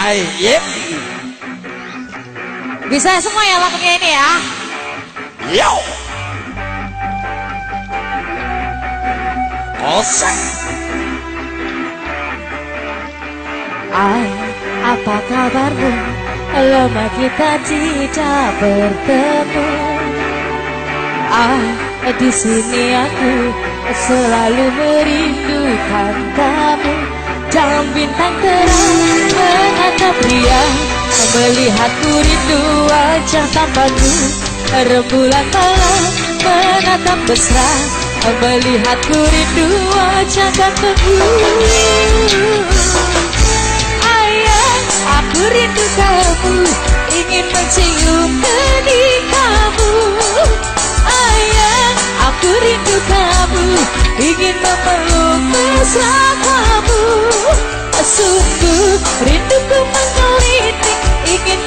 Yep. Bisa semua ya lagunya ini ya. Yo. Kosong. Apa kabarmu? Lama kita tidak bertemu. Di sini aku selalu merindukan kamu. Jam bintang terang menatap dia, melihatku rindu wajah tampanmu. Rembulan malam menatap mesra, melihatku rindu wajah gantengmu. Ayah, aku rindu kamu, ingin mencium kening kamu. Ayah, aku rindu kamu, ingin memeluk mesra kamu. Sungguh rinduku menggelitik, ingin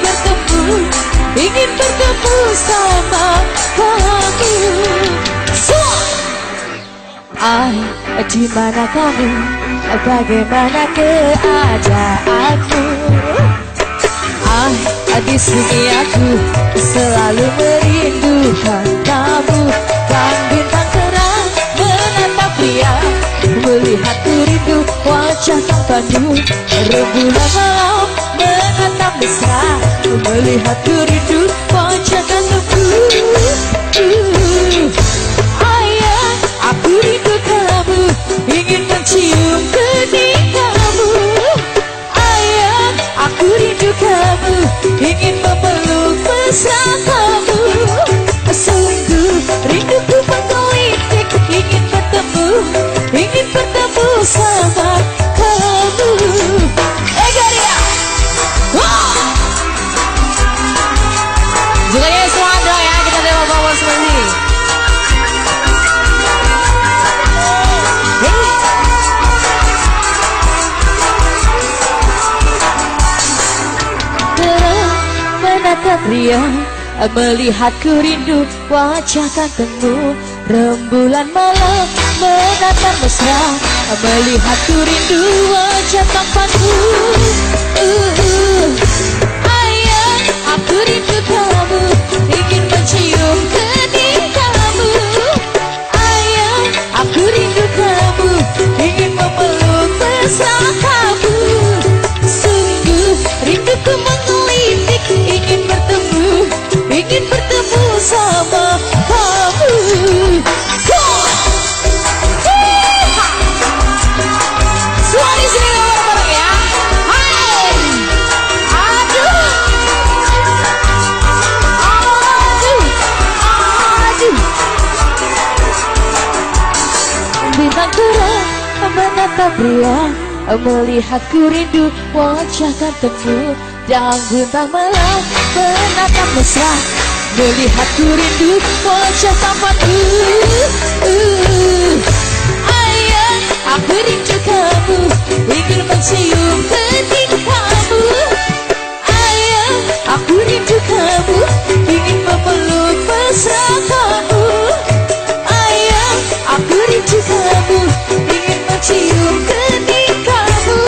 bertemu sama kamu. Di mana kamu? Bagaimana keadaanmu? Di sini aku selalu merindukan kamu. Dan bintang terang menatap dia, melihatku rindu wajah tampanmu. Rembulan malam menatap mesra, melihatku rindu wajah gantengmu. Ayah, aku rindu kamu, ingin mencium kening kamu. Ayah, aku rindu kamu, ingin memeluk mesra kamu. Sungguh rinduku menggelitik, ingin bertemu sama kamu. Garia, juga ya semua dong ya, kita tembak bawah seperti ini. Menatap dia, melihatku rindu wajah gantengmu. Rembulan malam menatap mesra, melihatku rindu wajah tampanmu. Ayah, aku rindu kamu, ingin mencium kening kamu. Ayah, aku rindu kamu, ingin memeluk mesra kamu. Sungguh rinduku menggelitik, ingin bertemu sama kamu. Semua di sini bareng-bareng ya. Hai. Aduh. Bintang terang menatap dia, melihatku rindu wajah gantengmu. Dan bintang malam menatap mesra, melihatku rindu wajah tampanmu. Ayah, aku rindu kamu, ingin mencium kening kamu. Ayah, aku rindu kamu, ingin memeluk mesra kamu. Ayah, aku rindu kamu, ingin mencium kening kamu.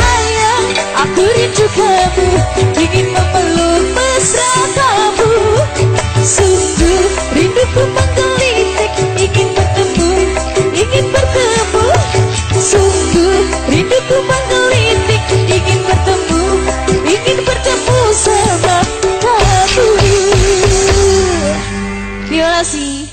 Ayah, aku rindu kamu, ingin memeluk mesra kamu. Sungguh rinduku menggelitik, ingin bertemu. Sungguh rinduku menggelitik, ingin bertemu sama kamu. Terima kasih.